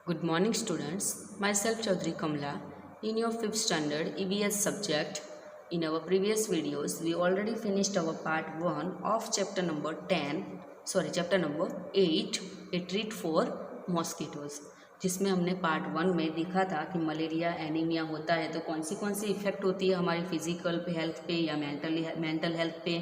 Good morning students, myself Chaudhary Kamla in your 5th standard EVS subject. In our previous videos, we already finished our part 1 of chapter number 8, a treat for mosquitoes, जिसमें हमने part 1 में देखा था कि malaria anaemia होता है तो कौन सी इफ़ेक्ट होती है हमारी फिजिकल हेल्थ पे या मेंटल हेल्थ पे,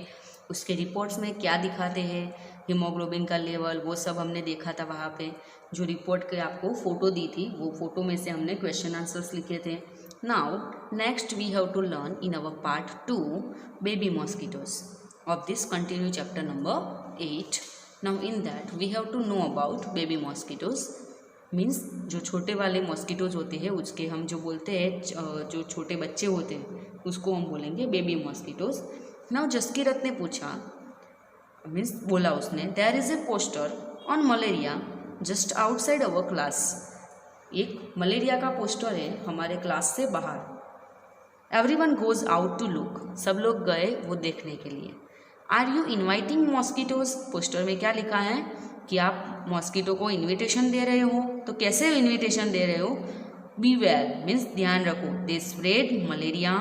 उसके रिपोर्ट्स में क्या दिखाते हैं, हीमोग्लोबिन का लेवल, वो सब हमने देखा था। वहाँ पे जो रिपोर्ट के आपको फ़ोटो दी थी वो फ़ोटो में से हमने क्वेश्चन आंसर्स लिखे थे। Now next we have to learn in our part 2 baby mosquitoes of this continue chapter number 8। Now in that we have to know about baby mosquitoes means जो छोटे वाले मॉस्किटोज होते हैं उसके हम जो बोलते हैं जो छोटे बच्चे होते हैं उसको हम बोलेंगे बेबी मॉस्किटोज। नाउ जसकीरत ने पूछा मीन्स बोला उसने, there is a poster on malaria just outside our class. एक मलेरिया का पोस्टर है हमारे क्लास से बाहर। Everyone goes out to look, सब लोग गए वो देखने के लिए। Are you inviting mosquitoes, poster में क्या लिखा है कि आप मॉस्किटो को इन्विटेशन दे रहे हो। तो कैसे इन्विटेशन दे रहे हो? बीवेयर मीन्स ध्यान रखो, दे स्प्रेड मलेरिया।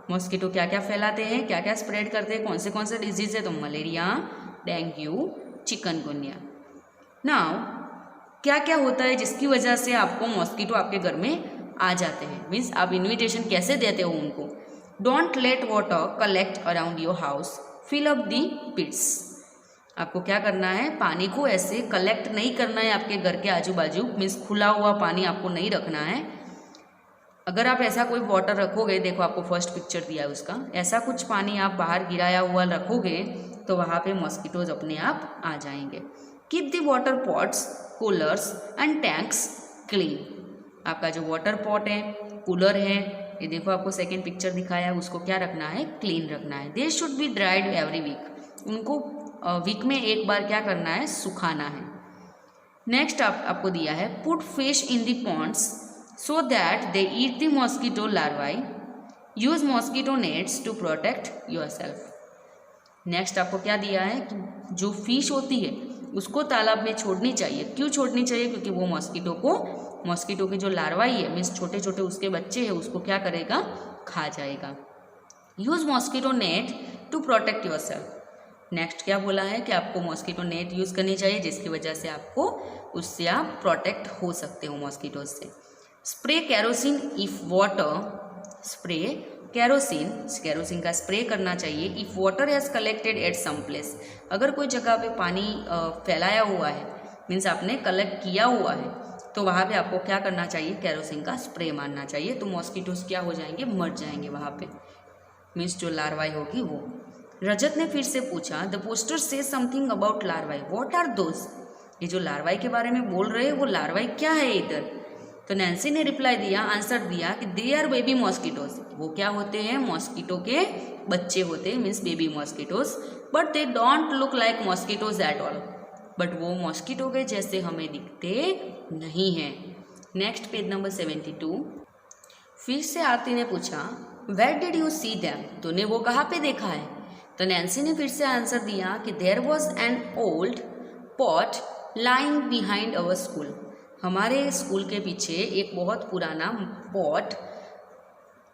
मॉस्किटो क्या क्या फैलाते हैं, क्या क्या स्प्रेड करते हैं, कौन से डिजीज है? तो मलेरिया, डेंगू, चिकनगुनिया। नाउ क्या क्या होता है जिसकी वजह से आपको मॉस्किटो आपके घर में आ जाते हैं, मीन्स आप इन्विटेशन कैसे देते हो उनको? Don't let water collect around your house, fill up the pits. आपको क्या करना है, पानी को ऐसे कलेक्ट नहीं करना है आपके घर के आजू बाजू, मीन्स खुला हुआ पानी आपको नहीं रखना है। अगर आप ऐसा कोई वाटर रखोगे, देखो आपको फर्स्ट पिक्चर दिया है उसका, ऐसा कुछ पानी आप बाहर गिराया हुआ रखोगे तो वहाँ पे मॉस्किटोज अपने आप आ जाएंगे। Keep the water pots, coolers and tanks clean. आपका जो वाटर पॉट है, कूलर है, ये देखो आपको सेकेंड पिक्चर दिखाया है, उसको क्या रखना है? क्लीन रखना है। They should be dried every week, उनको वीक में एक बार क्या करना है? सुखाना है। नेक्स्ट आपको दिया है, put fish in the ponds so that they eat the mosquito larvae, use mosquito nets to protect yourself. Next आपको क्या दिया है कि जो फिश होती है उसको तालाब में छोड़नी चाहिए। क्यों छोड़नी चाहिए? क्योंकि वो मॉस्किटो के जो लार्वाई है मीन्स छोटे छोटे उसके बच्चे हैं उसको क्या करेगा? खा जाएगा। Use mosquito net to protect yourself. Next क्या बोला है कि आपको मॉस्किटो नेट यूज़ करनी चाहिए जिसकी वजह से आपको उससे आप प्रोटेक्ट हो सकते हो मॉस्किटो से। Spray kerosene if water, spray kerosene का स्प्रे करना चाहिए। If water has collected at some place, अगर कोई जगह पे पानी फैलाया हुआ है मीन्स आपने कलेक्ट किया हुआ है तो वहाँ पे आपको क्या करना चाहिए? कैरोसिन का स्प्रे मारना चाहिए। तो मॉस्किटोज क्या हो जाएंगे? मर जाएंगे वहाँ पे, मीन्स जो लार्वाई होगी वो। रजत ने फिर से पूछा, द पोस्टर से something about larvae, what are those? ये जो लार्वाई के बारे में बोल रहे हैं वो लार्वाई क्या है इधर? तो नैन्सी ने रिप्लाई दिया, आंसर दिया कि दे आर बेबी मॉस्किटोज, वो क्या होते हैं? मॉस्किटो के बच्चे होते हैं means baby mosquitoes. But they don't look like mosquitoes at all, but वो मॉस्किटो के जैसे हमें दिखते नहीं हैं। Next page number 72। फिर से आरती ने पूछा, where did you see them, तूने वो कहाँ पे देखा है? तो नैन्सी ने फिर से आंसर दिया कि there was an old pot lying behind our school, हमारे स्कूल के पीछे एक बहुत पुराना पॉट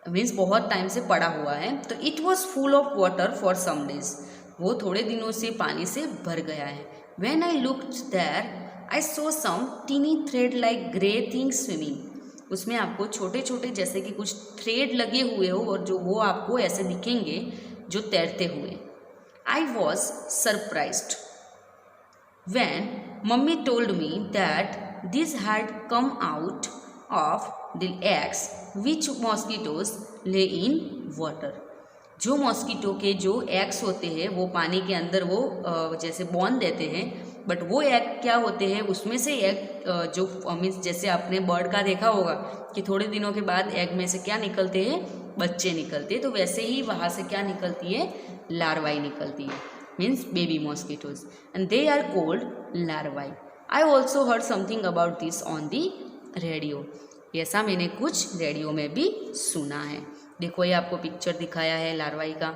मीन्स बहुत टाइम से पड़ा हुआ है। तो it was full of water for some days, वो थोड़े दिनों से पानी से भर गया है। When I looked there I saw some tiny thread like grey things swimming, उसमें आपको छोटे छोटे जैसे कि कुछ थ्रेड लगे हुए हो और जो वो आपको ऐसे दिखेंगे जो तैरते हुए। I was surprised when mummy told me that this had come out of the eggs which mosquitoes ले इन वाटर। जो मॉस्किटो के जो एग्स होते हैं वो पानी के अंदर वो जैसे बॉर्न देते हैं, बट वो एग क्या होते हैं? उसमें से एग जो मीन्स जैसे आपने बर्ड का देखा होगा कि थोड़े दिनों के बाद एग में से क्या निकलते हैं? बच्चे निकलते हैं। तो वैसे ही वहाँ से क्या निकलती है? लार्वाई निकलती है, means baby mosquitoes, and they are called larvae. I also heard something about this on the radio, ऐसा मैंने कुछ रेडियो में भी सुना है। देखो ये आपको पिक्चर दिखाया है लार्वाई का।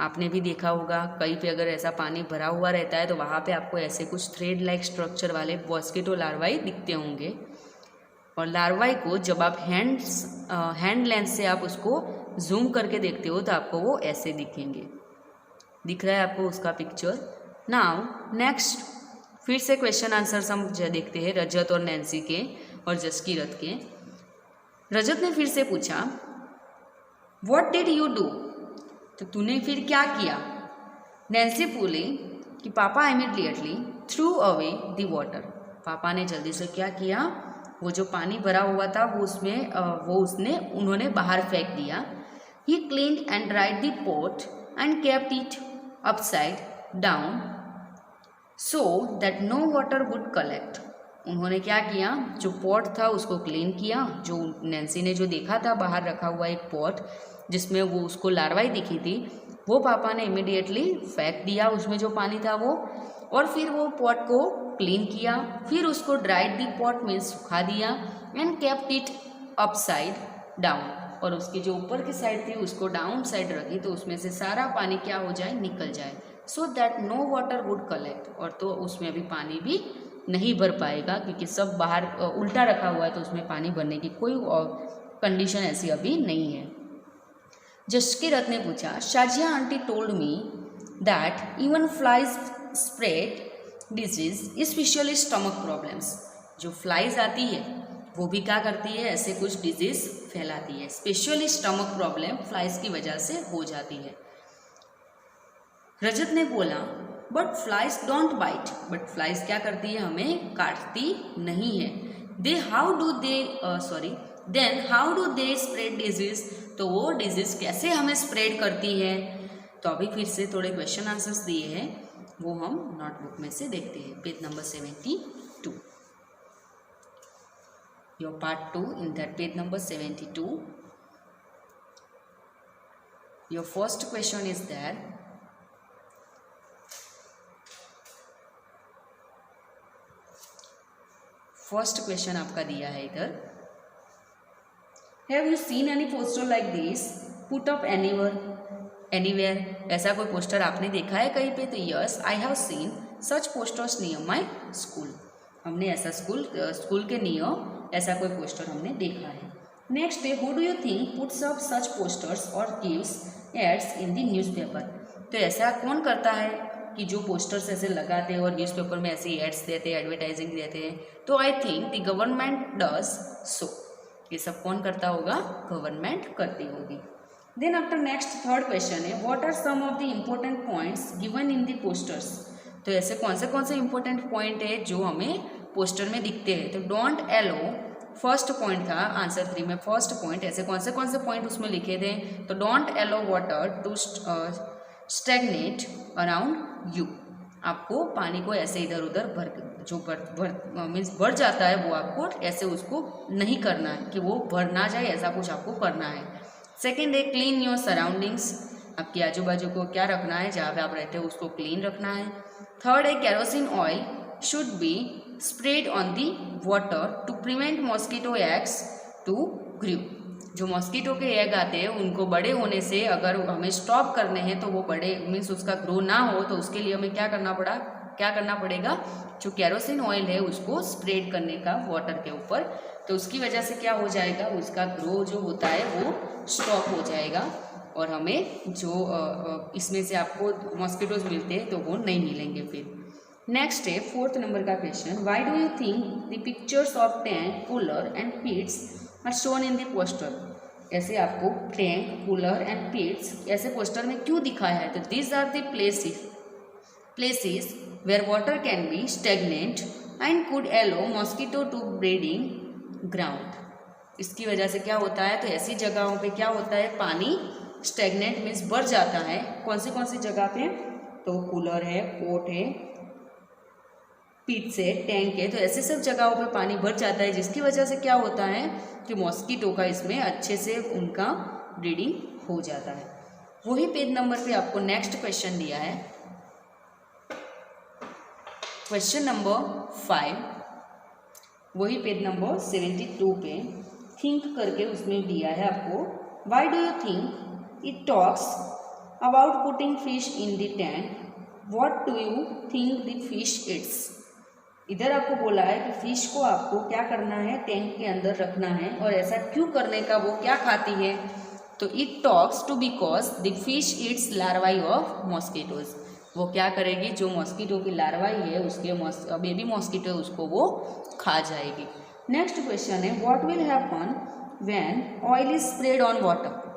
आपने भी देखा होगा कहीं पे अगर ऐसा पानी भरा हुआ रहता है तो वहाँ पे आपको ऐसे कुछ थ्रेड लाइक स्ट्रक्चर वाले मॉस्किटो लार्वाई दिखते होंगे। और लार्वाई को जब आप हैंड लेंस से आप उसको जूम करके देखते हो तो आपको वो ऐसे दिखेंगे। दिख रहा है आपको उसका पिक्चर। नाउ नेक्स्ट फिर से क्वेश्चन आंसर हम देखते हैं रजत और नैन्सी के और जसकीरत के। रजत ने फिर से पूछा व्हाट डिड यू डू, तो तूने फिर क्या किया। नैन्सी बोली कि पापा immediately through away the water, पापा ने जल्दी से क्या किया, वो जो पानी भरा हुआ था वो उन्होंने बाहर फेंक दिया। He cleaned and dried the pot and kept it upside down so that no water would collect. उन्होंने क्या किया, जो पॉट था उसको क्लीन किया, जो नैन्सी ने जो देखा था बाहर रखा हुआ एक पॉट जिसमें वो उसको लार्वाई दिखी थी, वो पापा ने इमीडिएटली फेंक दिया उसमें जो पानी था वो, और फिर वो पॉट को क्लीन किया, फिर उसको ड्राइड दी पॉट में सुखा दिया and kept it upside down, और उसकी जो ऊपर की साइड थी उसको डाउन साइड रखी तो उसमें से सारा पानी क्या हो जाए, निकल जाए, so that no water would collect, और तो उसमें अभी पानी भी नहीं भर पाएगा क्योंकि सब बाहर उल्टा रखा हुआ है तो उसमें पानी भरने की कोई कंडीशन ऐसी अभी नहीं है। जसकीरत ने पूछा Shazia aunty told me that even flies spread disease specially stomach problems. जो फ्लाइज आती है वो भी क्या करती है, ऐसे कुछ डिजीज फैलाती है, स्पेशली स्टमक प्रॉब्लम फ्लाइज की वजह से हो जाती है। रजत ने बोला but flies don't bite, but flies क्या करती है, हमें काटती नहीं है। Then how do they spread disease, तो वो डिजीज कैसे हमें स्प्रेड करती है। तो अभी फिर से थोड़े क्वेश्चन आंसर्स दिए हैं वो हम नोटबुक में से देखते हैं। Page number 72, your part 2 in that page number 72, your first question is that first question आपका दिया है इधर, have you seen any poster like this put up anywhere, ऐसा कोई पोस्टर आपने देखा है कहीं पे। तो yes I have scene such posters near my school, हमने ऐसा स्कूल के नियर ऐसा कोई पोस्टर हमने देखा है। नेक्स्ट है who do you think puts up such posters और gives ads in the newspaper, तो ऐसा कौन करता है कि जो पोस्टर्स ऐसे लगाते हैं और न्यूज़पेपर में ऐसे एड्स देते हैं, एडवर्टाइजिंग देते हैं। तो I think the government does so, ये सब कौन करता होगा, गवर्नमेंट करती होगी। Then after next third question है what are some of the important points given in the posters, तो ऐसे कौन से इम्पोर्टेंट पॉइंट है जो हमें पोस्टर में दिखते हैं। तो डोंट एलो फर्स्ट पॉइंट था आंसर 3 में, फर्स्ट पॉइंट ऐसे कौन से पॉइंट उसमें लिखे थे। तो don't allow water to stagnate around you, आपको पानी को ऐसे इधर उधर मीन्स भर जाता है वो आपको ऐसे उसको नहीं करना है कि वो भर ना जाए, ऐसा कुछ आपको करना है। सेकेंड है क्लीन योर सराउंडिंग्स, आपके आजू बाजू को क्या रखना है, जहाँ पे आप रहते हो उसको क्लीन रखना है। थर्ड है kerosene oil should be spread on the water to prevent mosquito eggs to grow, जो मॉस्किटो के एग आते हैं उनको बड़े होने से अगर हमें स्टॉप करने हैं तो वो बड़े मीन्स उसका ग्रो ना हो, तो उसके लिए हमें क्या करना पड़ेगा, जो केरोसिन ऑयल है उसको स्प्रेड करने का वाटर के ऊपर, तो उसकी वजह से क्या हो जाएगा, उसका ग्रो जो होता है वो स्टॉप हो जाएगा और हमें जो इसमें से आपको मॉस्किटोज मिलते हैं तो वो नहीं मिलेंगे फिर। नेक्स्ट है फोर्थ नंबर का question why do you think the pictures of tank, cooler and pits are shown in the poster, ऐसे आपको टैंक, कूलर एंड पिट्स ऐसे पोस्टर में क्यों दिखाया है। तो these are the places where water can be stagnant and could allow mosquito to breeding ground, इसकी वजह से क्या होता है, तो ऐसी जगहों पे क्या होता है, पानी स्टेगनेंट मीन्स बढ़ जाता है। कौन सी जगह पे, तो कूलर है, पोट है, पिट से टैंक है, तो ऐसे सब जगहों पे पानी भर जाता है जिसकी वजह से क्या होता है कि मॉस्किटो का इसमें अच्छे से उनका ब्रीडिंग हो जाता है। वही पेज नंबर पे आपको नेक्स्ट क्वेश्चन दिया है, क्वेश्चन नंबर 5, वही पेज नंबर 72 पे थिंक करके उसमें दिया है आपको why do you think it talks about putting fish in the tank, what do you think the fish it's. इधर आपको बोला है कि फिश को आपको क्या करना है, टैंक के अंदर रखना है, और ऐसा क्यों करने का, वो क्या खाती है। तो it talks to because the fish eats larvae of mosquitoes. वो क्या करेगी, जो मॉस्किटो की लार्वाई है उसके बेबी मॉस्किटो उसको वो खा जाएगी। नेक्स्ट क्वेश्चन है what will happen when oil is spread on water.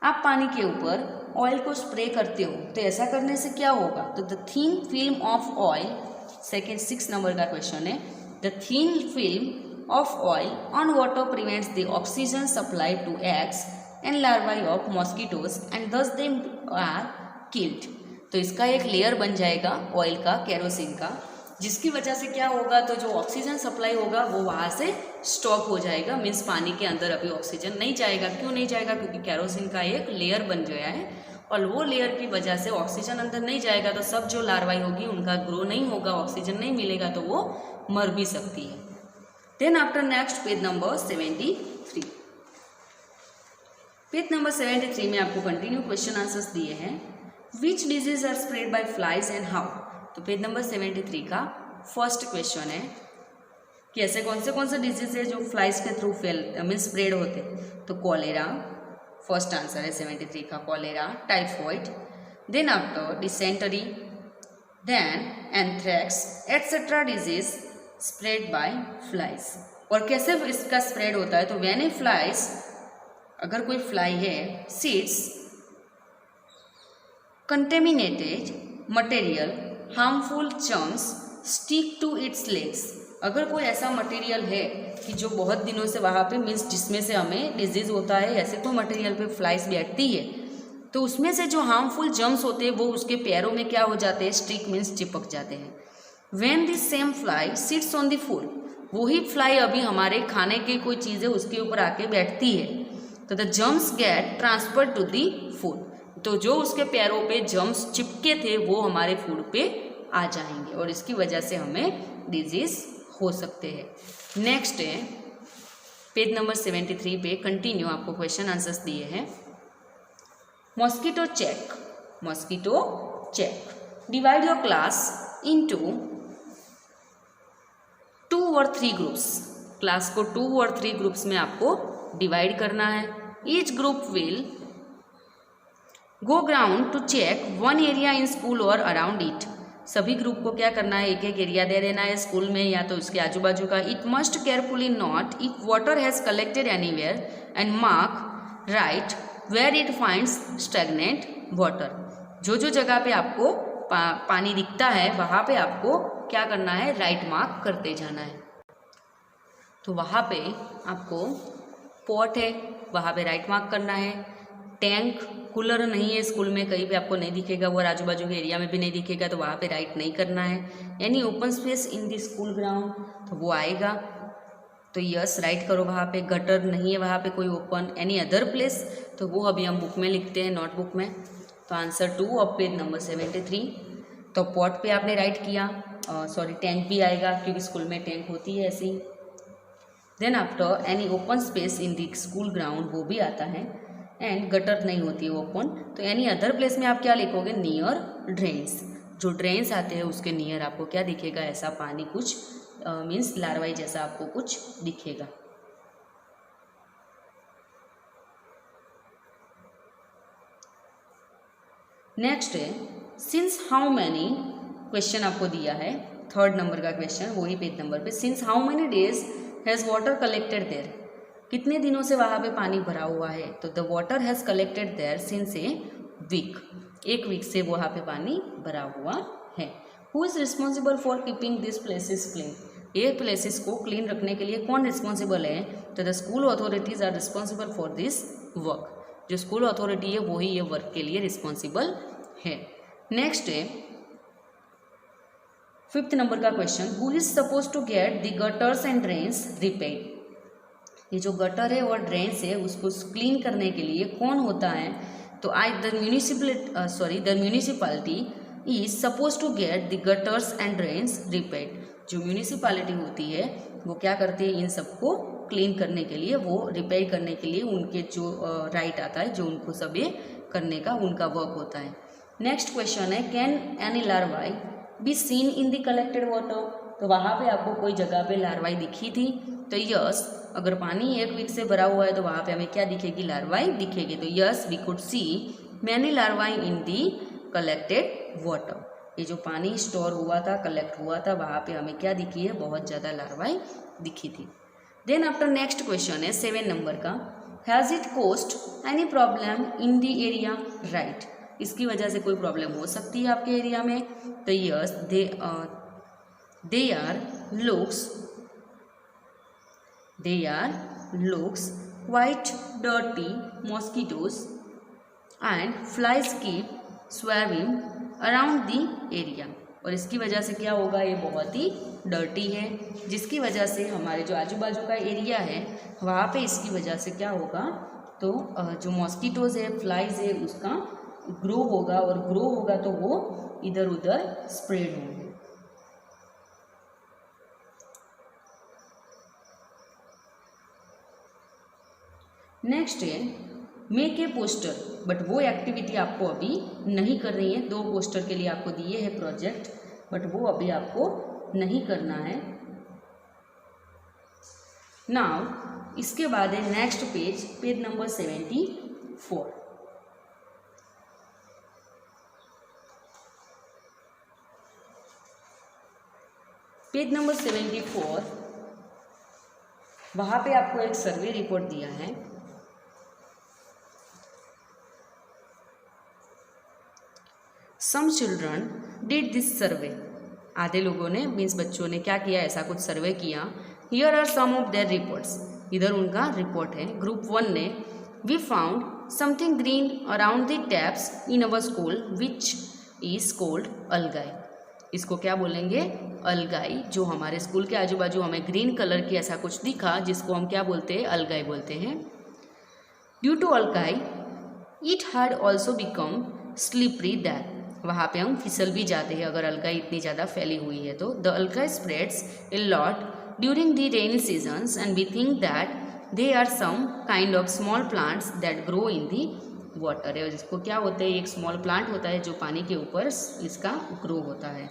आप पानी के ऊपर ऑयल को स्प्रे करते हो तो ऐसा करने से क्या होगा, तो the thin film of oil, second 6 number का क्वेश्चन है, the thin film of oil on water prevents the oxygen supply to eggs and larvae of mosquitoes and thus they are killed. तो इसका एक लेयर बन जाएगा oil का, kerosene का, जिसकी वजह से क्या होगा, तो जो ऑक्सीजन सप्लाई होगा वो वहाँ से स्टॉप हो जाएगा। मीन्स पानी के अंदर अभी ऑक्सीजन नहीं जाएगा। क्यों नहीं जाएगा, क्योंकि केरोसिन का एक लेयर बन गया है और वो लेयर की वजह से ऑक्सीजन अंदर नहीं जाएगा तो सब जो लार्वाई होगी उनका ग्रो नहीं होगा, ऑक्सीजन नहीं मिलेगा तो वो मर भी सकती है। Then after next page number 73। Page number 73 में आपको कंटिन्यू क्वेश्चन आंसर्स दिए हैं। Which disease are spread by flies and how. तो पेज नंबर 73 का फर्स्ट क्वेश्चन है कि ऐसे कौन से डिजीज है जो फ्लाइज के थ्रू मीन्स स्प्रेड होते। तो कॉलेरा फर्स्ट आंसर है 73 का, cholera, typhoid, then after dysentery, then anthrax etcetera disease spread by flies. और कैसे इसका स्प्रेड होता है, तो व्हेन ए फ्लाइज, अगर कोई फ्लाई है, sits contaminated material harmful germs stick to its legs. अगर कोई ऐसा मटेरियल है कि जो बहुत दिनों से वहाँ पे मीन्स जिसमें से हमें डिजीज होता है, ऐसे कोई मटेरियल पे फ्लाइज बैठती है तो उसमें से जो हार्मफुल जर्म्स होते हैं वो उसके पैरों में क्या हो जाते हैं, स्टिक मीन्स चिपक जाते हैं। When this same fly sits on the food, वही फ्लाई अभी हमारे खाने की कोई चीज़ है उसके ऊपर आके बैठती है, तो the germs get transfer to the food. तो जो उसके पैरों पे जर्म्स चिपके थे वो हमारे फूड पे आ जाएंगे और इसकी वजह से हमें डिजीज हो सकते हैं। नेक्स्ट है पेज नंबर 73 पे कंटिन्यू आपको क्वेश्चन आंसर्स दिए हैं। Mosquito check, mosquito check, divide your class into 2 और 3 ग्रुप्स। क्लास को 2 और 3 ग्रुप्स में आपको डिवाइड करना है। Each group will go ground to check 1 area in school और अराउंड इट। सभी ग्रुप को क्या करना है, एक एरिया दे देना है स्कूल में या तो उसके आजू बाजू का। It must carefully note if water has collected anywhere and mark right where it finds stagnant water. जो जगह पे आपको पानी दिखता है वहाँ पे आपको क्या करना है, राइट मार्क करते जाना है। तो वहाँ पे आपको पॉट है वहाँ पे राइट मार्क करना है। टैंक, कूलर नहीं है स्कूल में, कहीं भी आपको नहीं दिखेगा, वो आजू बाजू के एरिया में भी नहीं दिखेगा तो वहाँ पे राइट नहीं करना है। Any open space in the school ground, तो वो आएगा तो यस राइट करो वहाँ पे। गटर नहीं है वहाँ पे कोई ओपन। एनी अदर प्लेस, तो वो अभी हम बुक में लिखते हैं, नोटबुक में। तो आंसर 2 ऑफ पेज नंबर 73। तो पॉट पे आपने राइट किया, सॉरी टैंक भी आएगा क्योंकि स्कूल में टैंक होती है ऐसी। Then after any open space in the school ground, वो भी आता है। एंड गटर नहीं होती है ओपन, तो एनी अदर प्लेस में आप क्या लिखोगे, नियर ड्रेन्स। जो ड्रेन्स आते हैं उसके नियर आपको क्या दिखेगा, ऐसा पानी कुछ मीन्स लार्वाई जैसा आपको कुछ दिखेगा। नेक्स्ट है सिंस हाउ मैनी, क्वेश्चन आपको दिया है 3rd नंबर का क्वेश्चन, वही पेज नंबर पे। Since how many days has water collected there, कितने दिनों से वहाँ पे पानी भरा हुआ है। तो the water has collected there since a week, 1 week से वहाँ पे पानी भरा हुआ है। Who is responsible for keeping this places clean, ये प्लेसेस को क्लीन रखने के लिए कौन रिस्पॉन्सिबल है। तो the school authorities are responsible for this work, जो स्कूल अथॉरिटी है वही ये वर्क के लिए रिस्पॉन्सिबल है। नेक्स्ट है 5th नंबर का question, who is suppose to get the gutters and drains repaired. ये जो गटर है और ड्रेन्स है उसको क्लीन करने के लिए कौन होता है। तो the municipality is suppose to get the gutters and drains repaired. जो म्यूनिसिपैलिटी होती है वो क्या करती है, इन सबको क्लीन करने के लिए, वो रिपेयर करने के लिए उनके जो राइट आता है, जो उनको सब ये करने का उनका वर्क होता है। नेक्स्ट क्वेश्चन है, can any larvae be seen in the collected water? तो वहाँ पे आपको कोई जगह पे लार्वाई दिखी थी? तो यस, अगर पानी 1 वीक से भरा हुआ है तो वहाँ पे हमें क्या दिखेगी? लार्वाई दिखेगी। तो yes, we could see many larvae in the collected water. ये जो पानी स्टोर हुआ था, कलेक्ट हुआ था, वहाँ पे हमें क्या दिखी है? बहुत ज़्यादा लार्वाई दिखी थी। देन आफ्टर नेक्स्ट क्वेश्चन है 7 नंबर का, has it coast any problem in the area? Right, इसकी वजह से कोई प्रॉब्लम हो सकती है आपके एरिया में? तो yes, they are looks quite dirty. Mosquitoes and flies keep swarming around the area. और इसकी वजह से क्या होगा? ये बहुत ही डर्टी है, जिसकी वजह से हमारे जो आजू बाजू का एरिया है वहाँ पे इसकी वजह से क्या होगा? तो जो मॉस्किटोज़ है, फ्लाइज है, उसका ग्रो होगा, और ग्रो होगा तो वो इधर उधर स्प्रेड होंगे। नेक्स्ट है मेक ए पोस्टर, बट वो एक्टिविटी आपको अभी नहीं कर रही है। 2 पोस्टर के लिए आपको दिए हैं प्रोजेक्ट, बट वो अभी आपको नहीं करना है। नाउ इसके बाद है next page number 74। Page number 74, वहाँ पे आपको एक सर्वे रिपोर्ट दिया है। Some children did this survey, आधे लोगों ने मीन्स बच्चों ने क्या किया? ऐसा कुछ सर्वे किया। Here are some of their reports, इधर उनका रिपोर्ट है। ग्रुप 1 ने, we found something green around the taps in our school which is called algae. इसको क्या बोलेंगे? अलगाई। जो हमारे स्कूल के आजू बाजू हमें ग्रीन कलर की ऐसा कुछ दिखा, जिसको हम क्या बोलते हैं? अलगाई बोलते हैं। Due to algae it had also become slippery that, वहाँ पे हम फिसल भी जाते हैं अगर अलगाई इतनी ज़्यादा फैली हुई है तो। The algae spreads a lot during the rainy seasons and we think that they are some kind of small plants that grow in the water. है जिसको क्या होता है? एक स्मॉल प्लांट होता है जो पानी के ऊपर इसका ग्रो होता है।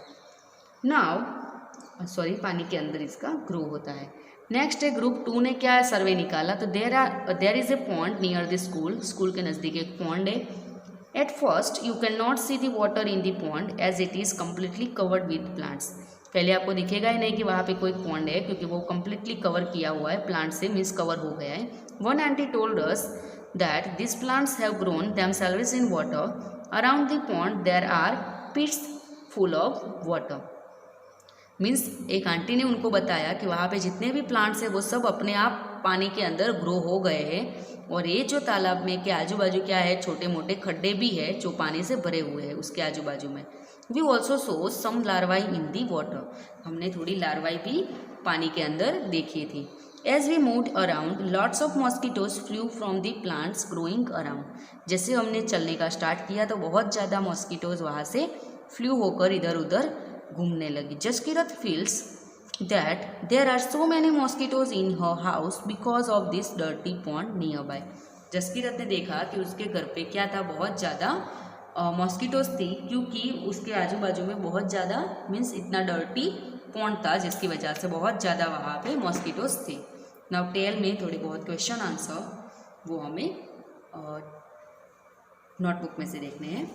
पानी के अंदर इसका ग्रो होता है। नेक्स्ट है ग्रुप 2 ने क्या सर्वे निकाला? तो there is a pond near the school, school के नज़दीक एक पॉन्ड है। At first you cannot see the water in the pond as it is completely covered with plants. पहले आपको दिखेगा ही नहीं कि वहाँ पे कोई पॉन्ड है, क्योंकि वो completely कवर किया हुआ है प्लांट से, मीन्स कवर हो गया है। One auntie told us that these plants have grown themselves in water. Around the pond there are pits full of water. Means एक आंटी ने उनको बताया कि वहाँ पे जितने भी प्लांट्स हैं वो सब अपने आप पानी के अंदर ग्रो हो गए हैं, और ये जो तालाब में के आजू बाजू क्या है? छोटे मोटे खड्डे भी है जो पानी से भरे हुए हैं उसके आजू बाजू में। We also saw some larvae in the water, हमने थोड़ी लार्वाई भी पानी के अंदर देखी थी। As we moved around lots of mosquitoes flew from the plants growing around, जैसे हमने चलने का स्टार्ट किया तो बहुत ज़्यादा मॉस्किटोज वहाँ से फ्लू होकर इधर उधर घूमने लगी। Jaskirat feels that there are so many mosquitoes in her house because of this dirty pond nearby. Jaskirat ने देखा कि उसके घर पे क्या था? बहुत ज़्यादा मॉस्किटोज थी, क्योंकि उसके आजू बाजू में बहुत ज़्यादा मीन्स इतना डर्टी पॉन्ड था, जिसकी वजह से बहुत ज़्यादा वहाँ पे मॉस्किटोज थे। नाउ टेल में थोड़ी बहुत क्वेश्चन आंसर वो हमें नोटबुक में से देखने हैं।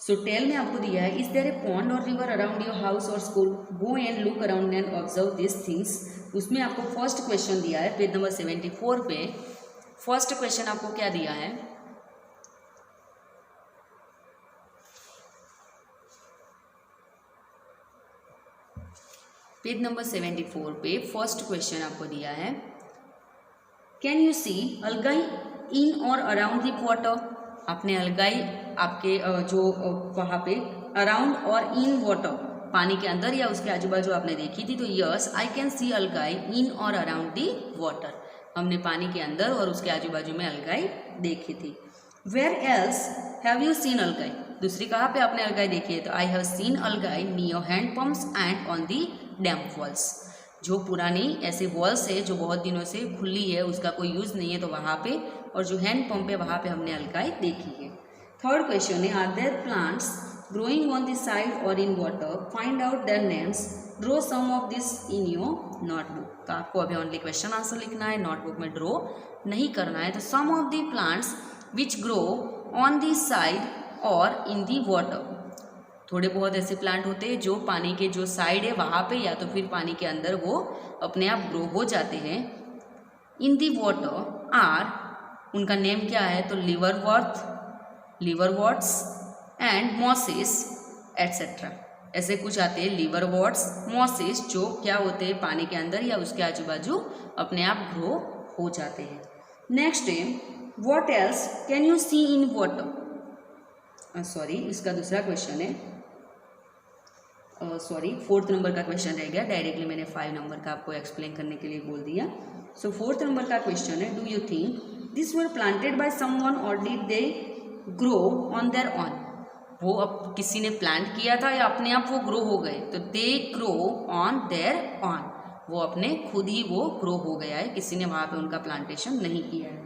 सो टेल में आपको दिया है, इज देयर ए पॉन्ड और रिवर अराउंड योर हाउस और school? Go and look around and observe this things. उसमें आपको फर्स्ट क्वेश्चन दिया है पेज नंबर 74 पे। फर्स्ट क्वेश्चन आपको क्या दिया है? पेज नंबर 74 पे फर्स्ट क्वेश्चन आपको दिया है, कैन यू सी अलगाई इन और अराउंड द वाटर? आपने अलगाई आपके जो वहाँ पे अराउंड और इन वाटर, पानी के अंदर या उसके आजू बाजू आपने देखी थी? तो यस, आई कैन सी अलगाई इन और अराउंड दी वाटर, हमने पानी के अंदर और उसके आजू बाजू में अलगाई देखी थी। Where else have you seen algae? दूसरी कहाँ पे आपने अलगाई देखी है? तो I have seen algae near hand pumps and on the dam walls. जो पुरानी ऐसे वॉल्स है जो बहुत दिनों से खुली है, उसका कोई यूज़ नहीं है, तो वहाँ पे, और जो हैंड पंप है वहाँ पे हमने अलगाई देखी है। थर्ड क्वेश्चन है, are there plants growing on the side और in water, find out their names, draw some of this in your notebook. तो आपको अभी ओनली क्वेश्चन आंसर लिखना है, नोटबुक में ड्रॉ नहीं करना है। तो some of the plants which grow on the side और इन दी वाटर, थोड़े बहुत ऐसे प्लांट होते हैं जो पानी के जो साइड है वहाँ पे या तो फिर पानी के अंदर वो अपने आप ग्रो हो जाते हैं। इन दी वाटर आर, उनका नेम क्या है? तो लिवरवर्ट्स एंड मॉसेस एट्सेट्रा, ऐसे कुछ आते हैं। लिवरवर्ट्स, मॉसेस, जो क्या होते हैं पानी के अंदर या उसके आजू बाजू अपने आप ग्रो हो जाते हैं। नेक्स्ट है, what else can you see in water? Sorry, इसका दूसरा क्वेश्चन है, सॉरी 4th नंबर का क्वेश्चन रह गया, डायरेक्टली मैंने 5 नंबर का आपको एक्सप्लेन करने के लिए बोल दिया। सो 4th नंबर का क्वेश्चन है, do you think this were planted by someone और did they grow on their own? वो अब किसी ने प्लांट किया था या अपने आप वो ग्रो हो गए? तो दे ग्रो ऑन देयर ऑन, वो अपने खुद ही वो ग्रो हो गया है, किसी ने वहाँ पे उनका प्लांटेशन नहीं किया है।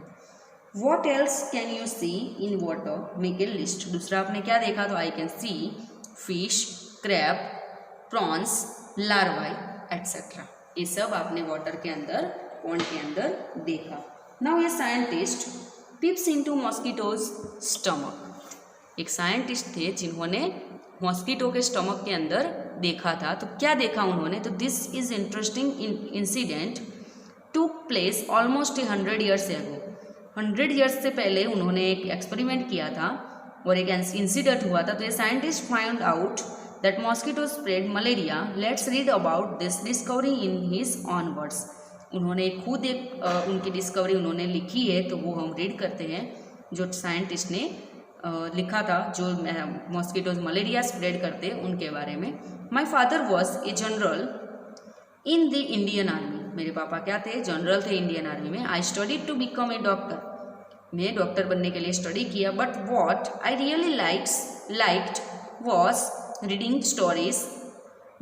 What else can you see in water? Make a list. दूसरा आपने क्या देखा? तो I can see fish, crab, prawns, larvae, etc. ये सब आपने वाटर के अंदर, पॉन्ड के अंदर देखा। Now a scientist peeps into mosquitoes' stomach. एक साइंटिस्ट थे जिन्होंने मॉस्किटो के स्टमक के अंदर देखा था। तो क्या देखा उन्होंने? तो this is interesting incident took place almost 100 years ago। 100 years से पहले उन्होंने एक एक्सपेरिमेंट किया था और एक इंसिडेंट हुआ था। तो ये scientist find out that mosquito spread malaria. Let's read about this discovery in his on words. उन्होंने खुद एक उनकी डिस्कवरी उन्होंने लिखी है, तो वो हम रीड करते हैं जो साइंटिस्ट ने लिखा था, जो मॉस्किटोज मलेरिया स्प्रेड करते हैं उनके बारे में। My father was a general in the Indian army. मेरे पापा क्या थे? जनरल थे इंडियन आर्मी में। I studied to become a doctor. मैं डॉक्टर बनने के लिए स्टडी किया। But what I really liked was reading stories,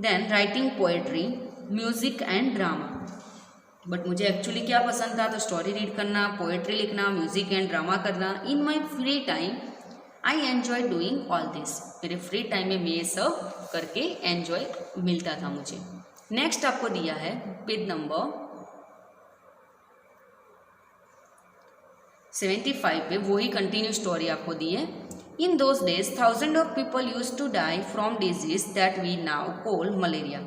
then writing poetry, music and drama. But मुझे एक्चुअली क्या पसंद था? तो स्टोरी रीड करना, पोएट्री लिखना, म्यूजिक एंड ड्रामा करना। In my free time I enjoy doing all this. मेरे free time में मैं ये सब करके एन्जॉय मिलता था मुझे। नेक्स्ट आपको दिया है पेज नंबर 75 पे वही कंटिन्यू स्टोरी आपको दी है। In those days 1000 of people use to die from disease that we now call malaria.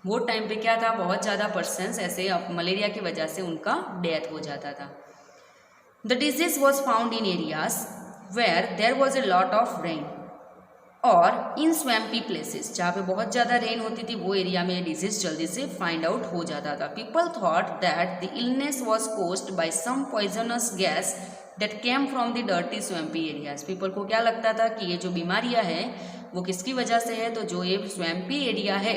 वो टाइम पे क्या था? बहुत ज़्यादा पर्सन्स ऐसे मलेरिया की वजह से उनका डेथ हो जाता था। The disease was found in areas where there was a lot of rain और इन स्वैम्पी प्लेसेस, जहाँ पे बहुत ज़्यादा रेन होती थी वो एरिया में डिजीज जल्दी से फाइंड आउट हो जाता था। People thought that the illness was caused by some poisonous gas that came from the dirty swampy areas. People को क्या लगता था कि ये जो बीमारियाँ है वो किसकी वजह से है? तो जो ये स्वैम्पी एरिया है,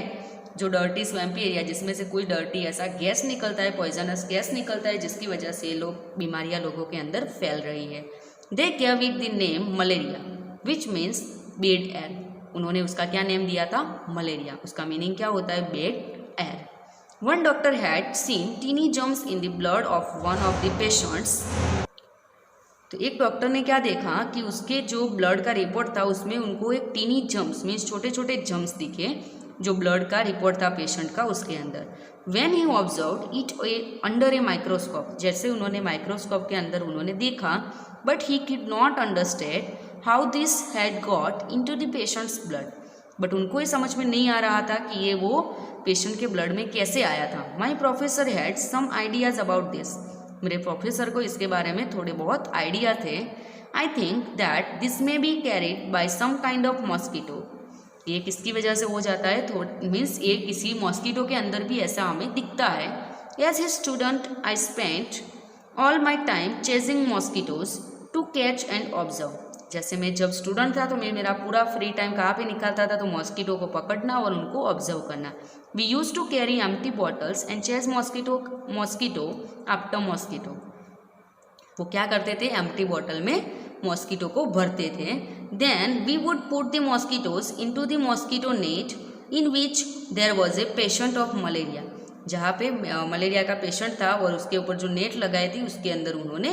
जो डर्टी स्वैम्पी एरिया जिसमें से कोई डर्टी ऐसा गैस निकलता है, पॉइजनस गैस निकलता है, जिसकी वजह से ये बीमारियाँ लोगों के अंदर फैल रही है। They gave it the name malaria which means bed air. उन्होंने उसका क्या नेम दिया था? मलेरिया। उसका मीनिंग क्या होता है? Bad air. One doctor had seen tiny germs in the blood of one of the patients. तो एक डॉक्टर ने क्या देखा कि उसके जो ब्लड का रिपोर्ट था उसमें उनको एक टीनी जर्म्स मीन्स छोटे छोटे जर्म्स दिखे, जो ब्लड का रिपोर्ट था पेशेंट का उसके अंदर। When he observed it under a microscope, जैसे उन्होंने माइक्रोस्कोप के अंदर उन्होंने देखा, but he could not understand how this had got into the patients blood. But उनको ये समझ में नहीं आ रहा था कि ये वो पेशेंट के ब्लड में कैसे आया था। My professor had some ideas about this. मेरे प्रोफेसर को इसके बारे में थोड़े बहुत आइडिया थे। I think that this may be carried by some kind of mosquito. ये किसकी वजह से हो जाता है? मीन्स ये किसी मॉस्किटो के अंदर भी ऐसा हमें दिखता है। As a student I spent all my time chasing mosquitoes to catch and observe. जैसे मैं जब स्टूडेंट था तो मैं मेरा पूरा फ्री टाइम कहाँ पे निकालता था? तो मॉस्किटो को पकड़ना और उनको ऑब्जर्व करना। We use to carry empty bottles and chase mosquito after mosquito. वो क्या करते थे? एम्प्टी बॉटल में मॉस्किटो को भरते थे। Then we would put the mosquitoes into the mosquito net in which there was a patient of malaria. जहाँ पे मलेरिया का पेशेंट था और उसके ऊपर जो नेट लगाई थी उसके अंदर उन्होंने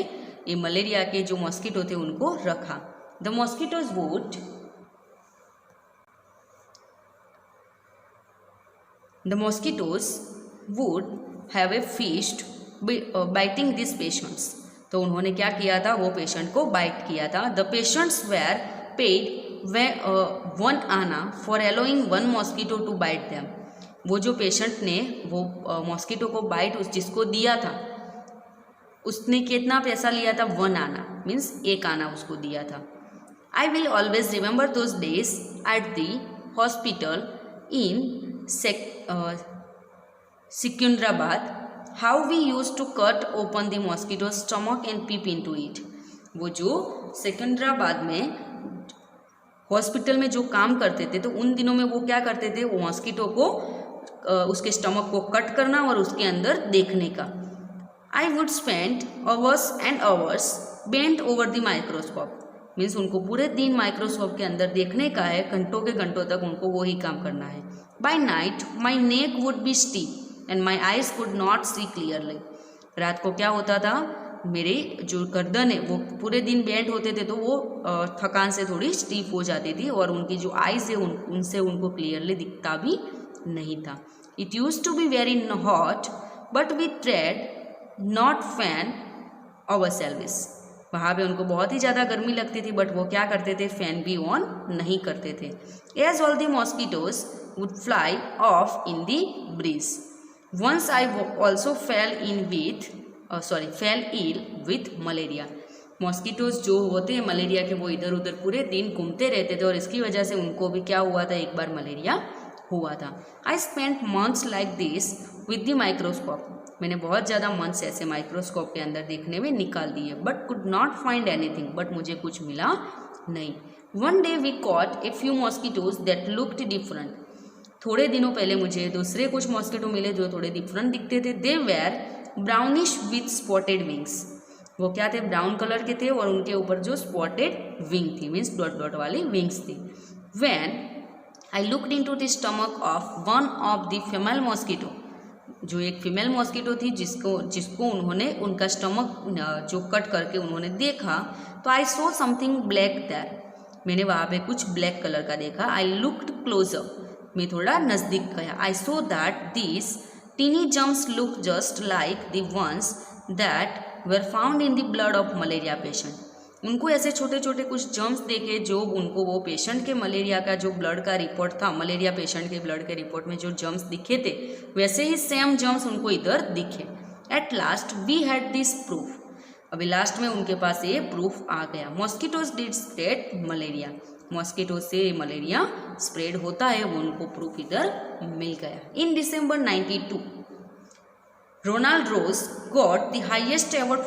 ये मलेरिया के जो मॉस्किटो थे उनको रखा। The mosquitoes would have a feast biting this patients. तो उन्होंने क्या किया था, वो पेशेंट को बाइट किया था। The patients where paid 1 anna for allowing 1 mosquito to bite them. वो जो पेशेंट ने वो मॉस्किटो को बाइट जिसको दिया था उसने कितना पैसा लिया था, 1 आना, मीन्स 1 आना उसको दिया था। I will always remember those days at the hospital in Secunderabad, how we use to cut open the mosquito stomach and peep into it. वो जो सिकंदराबाद में हॉस्पिटल में जो काम करते थे तो उन दिनों में वो क्या करते थे, वो मॉस्किटो को उसके स्टमक को कट करना और उसके अंदर देखने का। I would spend hours and hours bent over the microscope, means उनको पूरे दिन माइक्रोस्कोप के अंदर देखने का है, घंटों के घंटों तक उनको वही काम करना है। By night my neck would be stiff and my eyes could not see clearly. रात को क्या होता था, मेरे जो गर्दन है वो पूरे दिन बेंट होते थे तो वो थकान से थोड़ी स्टीफ हो जाती थी और उनकी जो आइज है उनसे उनको क्लियरली दिखता भी नहीं था। It used to be very hot but we dared not fan ourselves. वहाँ पे उनको बहुत ही ज़्यादा गर्मी लगती थी बट वो क्या करते थे, फैन भी ऑन नहीं करते थे। As all the mosquitoes would fly off in the breeze. Once I also fell ill with malaria. Mosquitoes जो होते हैं मलेरिया के वो इधर उधर पूरे दिन घूमते रहते थे और इसकी वजह से उनको भी क्या हुआ था, एक बार मलेरिया हुआ था। I spent months like this with the microscope. मैंने बहुत ज़्यादा मंथ्स ऐसे माइक्रोस्कोप के अंदर देखने में निकाल दिए, but could not find anything, but मुझे कुछ मिला नहीं। One day we caught a few mosquitoes that looked different. थोड़े दिनों पहले मुझे दूसरे कुछ मॉस्किटो मिले जो थोड़े डिफरेंट दिखते थे। They were brownish with spotted wings. वो क्या थे, ब्राउन कलर के थे और उनके ऊपर जो स्पॉटेड विंग थी, मीन्स डॉट डॉट वाली विंग्स थी। When I looked into the stomach of one of the female mosquito, जो एक फीमेल मॉस्किटो थी जिसको उन्होंने उनका स्टमक जो कट करके उन्होंने देखा, तो आई सो समथिंग ब्लैक देयर। मैंने वहाँ पे कुछ ब्लैक कलर का देखा। आई लुक्ड क्लोजर, मैं थोड़ा नज़दीक गया। I saw that this tiny germs look just like the ones that were found in the blood of malaria patient. उनको ऐसे छोटे छोटे कुछ जम्स देखे जो उनको वो पेशेंट के मलेरिया का जो ब्लड का रिपोर्ट था, मलेरिया पेशेंट के ब्लड के रिपोर्ट में जो जम्स दिखे थे वैसे ही सेम जम्स उनको इधर दिखे। At last we had this proof. अभी लास्ट में उनके पास ये प्रूफ आ गया। Mosquitoes did spread malaria. Mosquito से मलेरिया स्प्रेड होता है, वो उनको प्रूफ इधर मिल गया। In December 92 Ronald Ross got the highest award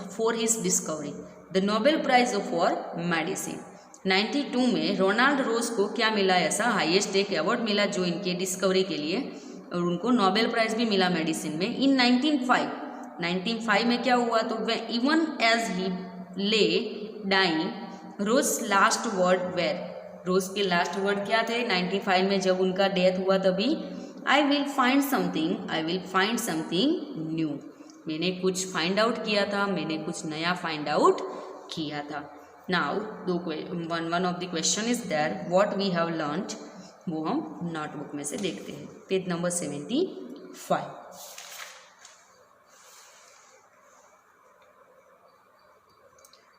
for his discovery, the Nobel prize for medicine. 92 में रोनाल्ड रोज को क्या मिला, ऐसा हाईएस्ट एक अवार्ड मिला जो इनके डिस्कवरी के लिए, और उनको नोबेल प्राइज भी मिला मेडिसिन में। इन 1905 में क्या हुआ, तो even as he lay dying Ross last word were, Ross के लास्ट वर्ड क्या थे 95 में जब उनका डेथ हुआ तभी, I will find something new. मैंने कुछ फाइंड आउट किया था, मैंने कुछ नया फाइंड आउट किया था। Now one of the question is there what we have learned, वो हम नोटबुक में से देखते हैं। Page number 75।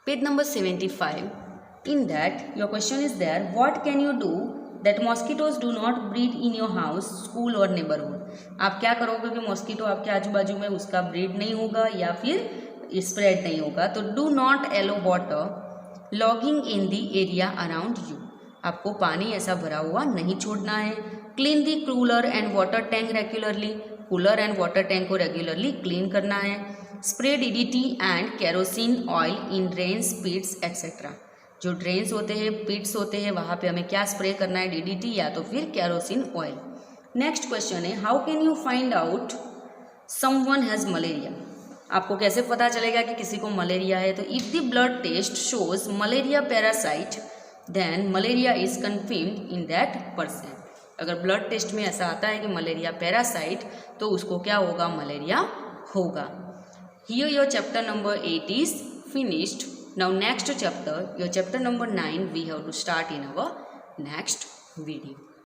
Page number 75. In that, your question is there, what can you do that mosquitoes do not breed in your house, school or neighborhood? आप क्या करोगे कि मॉस्किटो आपके आजू बाजू में उसका ब्रीड नहीं होगा या फिर स्प्रेड नहीं होगा? तो do not allow water logging in the area around you. आपको पानी ऐसा भरा हुआ नहीं छोड़ना है। Clean the cooler and water tank regularly. Cooler and water tank को रेगुलरली क्लीन करना है। Spray DDT and kerosene oil in drains, pits etcetera. जो ड्रेन्स होते हैं, पिट्स होते हैं, वहाँ पे हमें क्या स्प्रे करना है, DDT या तो फिर केरोसिन ऑयल। नेक्स्ट क्वेश्चन है, how can you find out someone has malaria? आपको कैसे पता चलेगा कि किसी को मलेरिया है? तो if the blood test shows malaria parasite then malaria is confirmed in that person. अगर ब्लड टेस्ट में ऐसा आता है कि मलेरिया पैरासाइट, तो उसको क्या होगा? मलेरिया होगा। Here your chapter number 8 is finished. Now next chapter, your chapter number 9 we have to start in our next video.